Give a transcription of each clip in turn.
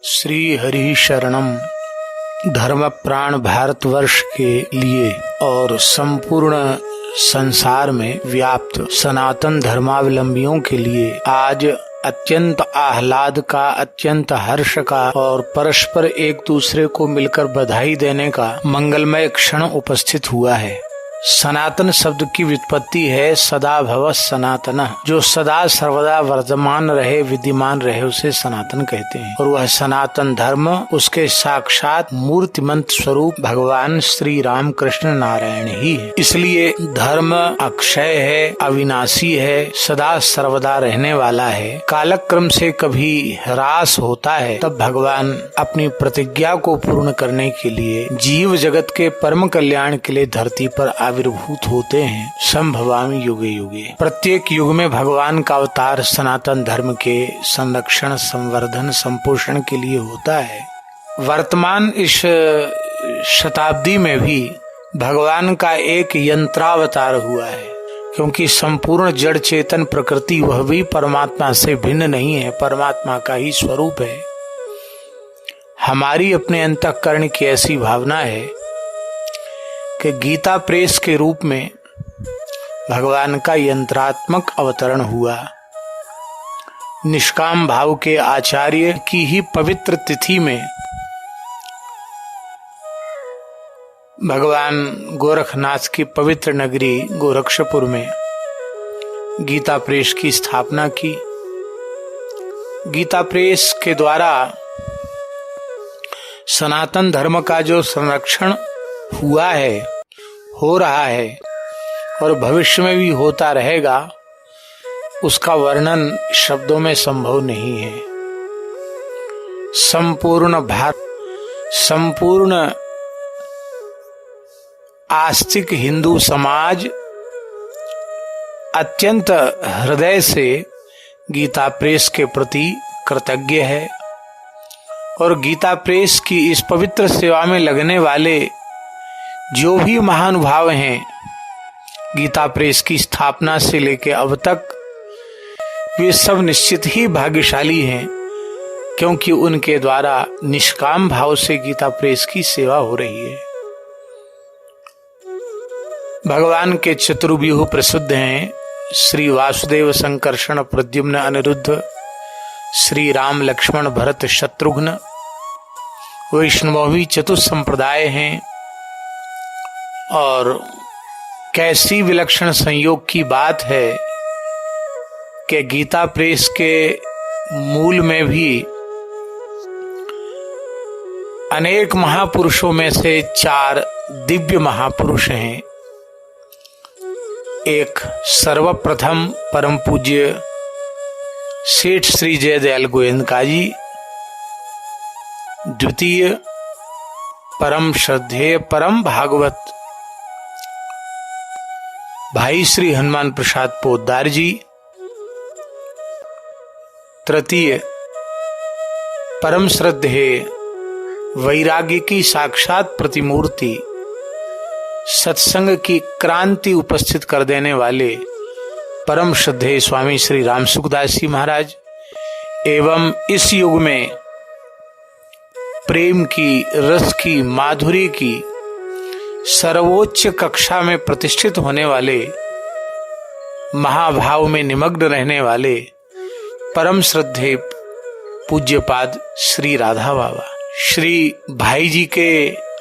श्री हरि शरणम। धर्म प्राण भारतवर्ष के लिए और संपूर्ण संसार में व्याप्त सनातन धर्मावलंबियों के लिए आज अत्यंत आह्लाद का, अत्यंत हर्ष का और परस्पर एक दूसरे को मिलकर बधाई देने का मंगलमय क्षण उपस्थित हुआ है। सनातन शब्द की व्युत्पत्ति है सदा भव सनातन, जो सदा सर्वदा वर्तमान रहे, विद्यमान रहे, उसे सनातन कहते हैं। और वह सनातन धर्म उसके साक्षात मूर्तिमंत स्वरूप भगवान श्री राम कृष्ण नारायण ही है। इसलिए धर्म अक्षय है, अविनाशी है, सदा सर्वदा रहने वाला है, कालक्रम से कभी ह्रास होता है। तब भगवान अपनी प्रतिज्ञा को पूर्ण करने के लिए जीव जगत के परम कल्याण के लिए धरती पर आविर्भूत होते हैं। संभवामि युगे युगे। प्रत्येक युग में भगवान का अवतार सनातन धर्म के संरक्षण, संवर्धन, संपोषण के लिए होता है। वर्तमान इस शताब्दी में भी भगवान का एक यंत्रावतार हुआ है, क्योंकि संपूर्ण जड़ चेतन प्रकृति वह भी परमात्मा से भिन्न नहीं है, परमात्मा का ही स्वरूप है। हमारी अपने अंतःकरण की ऐसी भावना है कि गीता प्रेस के रूप में भगवान का यंत्रात्मक अवतरण हुआ। निष्काम भाव के आचार्य की ही पवित्र तिथि में भगवान गोरखनाथ की पवित्र नगरी गोरक्षपुर में गीता प्रेस की स्थापना की। गीता प्रेस के द्वारा सनातन धर्म का जो संरक्षण हुआ है, हो रहा है और भविष्य में भी होता रहेगा, उसका वर्णन शब्दों में संभव नहीं है। संपूर्ण आस्तिक हिंदू समाज अत्यंत हृदय से गीता प्रेस के प्रति कृतज्ञ है और गीता प्रेस की इस पवित्र सेवा में लगने वाले जो भी महानुभाव हैं, गीता प्रेस की स्थापना से लेकर अब तक, वे सब निश्चित ही भाग्यशाली हैं, क्योंकि उनके द्वारा निष्काम भाव से गीता प्रेस की सेवा हो रही है। भगवान के चतुर्व्यूह प्रसिद्ध हैं श्री वासुदेव संकर्षण प्रद्युम्न अनिरुद्ध, श्री राम लक्ष्मण भरत शत्रुघ्न। वैष्णवी चतुसंप्रदाय हैं और कैसी विलक्षण संयोग की बात है कि गीता प्रेस के मूल में भी अनेक महापुरुषों में से 4 दिव्य महापुरुष हैं। एक सर्वप्रथम परम पूज्य सेठ श्री जयदयाल गोयनका जी, द्वितीय परम श्रद्धेय परम भागवत भाई श्री हनुमान प्रसाद पोद्दार जी, तृतीय परम श्रद्धेय वैराग्य की साक्षात प्रतिमूर्ति, सत्संग की क्रांति उपस्थित कर देने वाले परम श्रद्धेय स्वामी श्री राम सुखदास जी महाराज, एवं इस युग में प्रेम की, रस की, माधुरी की सर्वोच्च कक्षा में प्रतिष्ठित होने वाले, महाभाव में निमग्न रहने वाले परम श्रद्धेय पूज्यपाद श्री राधा बाबा, श्री भाई जी के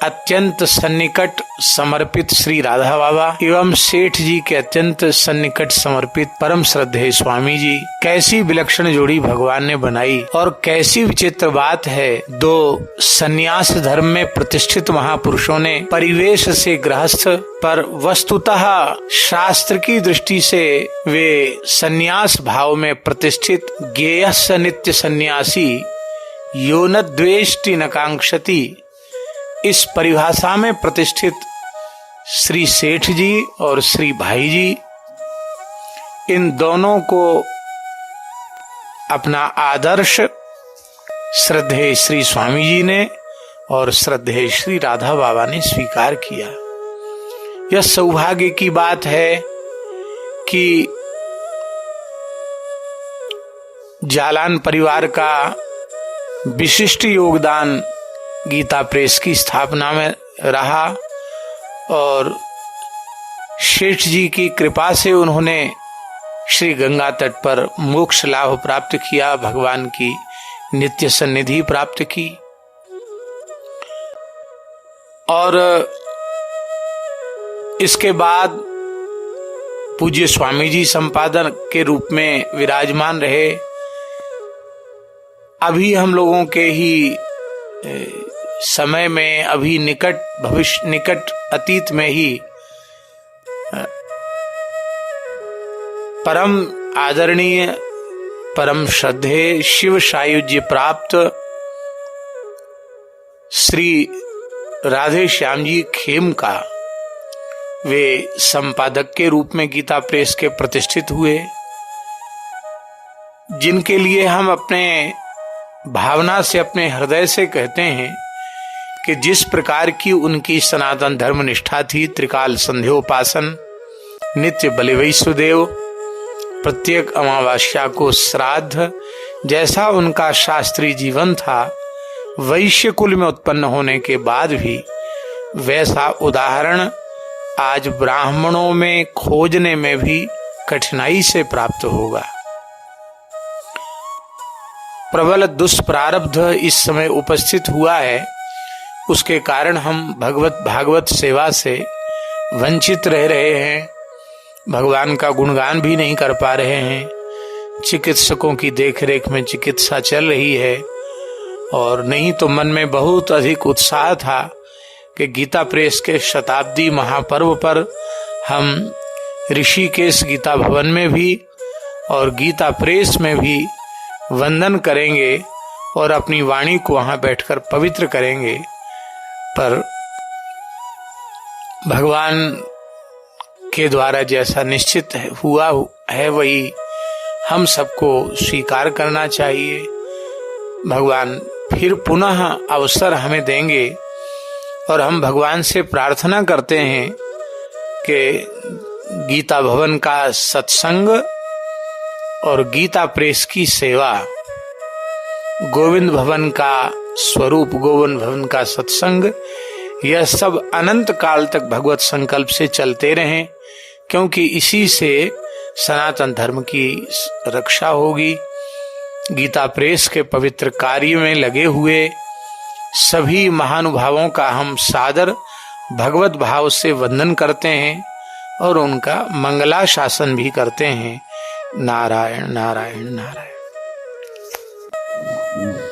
अत्यंत सन्निकट समर्पित श्री राधा बाबा एवं सेठ जी के अत्यंत सन्निकट समर्पित परम श्रद्धेय स्वामी जी। कैसी विलक्षण जोड़ी भगवान ने बनाई और कैसी विचित्र बात है, 2 सन्यास धर्म में प्रतिष्ठित महापुरुषों ने परिवेश से गृहस्थ पर वस्तुतः शास्त्र की दृष्टि से वे सन्यास भाव में प्रतिष्ठित, ज्ञेयः नित्य सन्यासी यो न द्वेष्टि न कांक्षति, इस परिभाषा में प्रतिष्ठित श्री सेठ जी और श्री भाई जी, इन दोनों को अपना आदर्श श्रद्धेय श्री स्वामी जी ने और श्रद्धेय श्री राधा बाबा ने स्वीकार किया। यह सौभाग्य की बात है कि जालान परिवार का विशिष्ट योगदान गीता प्रेस की स्थापना में रहा और शेठ जी की कृपा से उन्होंने श्री गंगा तट पर मोक्ष लाभ प्राप्त किया, भगवान की नित्य सन्निधि प्राप्त की। और इसके बाद पूज्य स्वामी जी संपादक के रूप में विराजमान रहे। अभी हम लोगों के ही समय में, अभी निकट अतीत में ही परम आदरणीय, परम श्रद्धेय शिव सायुज्य प्राप्त श्री राधे श्याम जी खेम का वे संपादक के रूप में गीता प्रेस के प्रतिष्ठित हुए, जिनके लिए हम अपने भावना से, अपने हृदय से कहते हैं कि जिस प्रकार की उनकी सनातन धर्म निष्ठा थी, त्रिकाल संध्योपासन, नित्य बलि वैष्णुदेव, प्रत्येक अमावस्या को श्राद्ध, जैसा उनका शास्त्रीय जीवन था, वैश्य कुल में उत्पन्न होने के बाद भी वैसा उदाहरण आज ब्राह्मणों में खोजने में भी कठिनाई से प्राप्त होगा। प्रबल दुष्प्रारब्ध इस समय उपस्थित हुआ है, उसके कारण हम भागवत सेवा से वंचित रह रहे हैं, भगवान का गुणगान भी नहीं कर पा रहे हैं। चिकित्सकों की देखरेख में चिकित्सा चल रही है और नहीं तो मन में बहुत अधिक उत्साह था कि गीता प्रेस के शताब्दी महापर्व पर हम ऋषिकेश गीता भवन में भी और गीता प्रेस में भी वंदन करेंगे और अपनी वाणी को वहां बैठकर पवित्र करेंगे, पर भगवान के द्वारा जैसा निश्चित हुआ है वही हम सबको स्वीकार करना चाहिए। भगवान फिर पुनः अवसर हमें देंगे और हम भगवान से प्रार्थना करते हैं कि गीता भवन का सत्संग और गीता प्रेस की सेवा, गोविंद भवन का स्वरूप, गोविंद भवन का सत्संग, यह सब अनंत काल तक भगवत संकल्प से चलते रहें, क्योंकि इसी से सनातन धर्म की रक्षा होगी। गीता प्रेस के पवित्र कार्य में लगे हुए सभी महानुभावों का हम सादर भगवत भाव से वंदन करते हैं और उनका मंगलाशासन भी करते हैं। नारायण नारायण नारायण।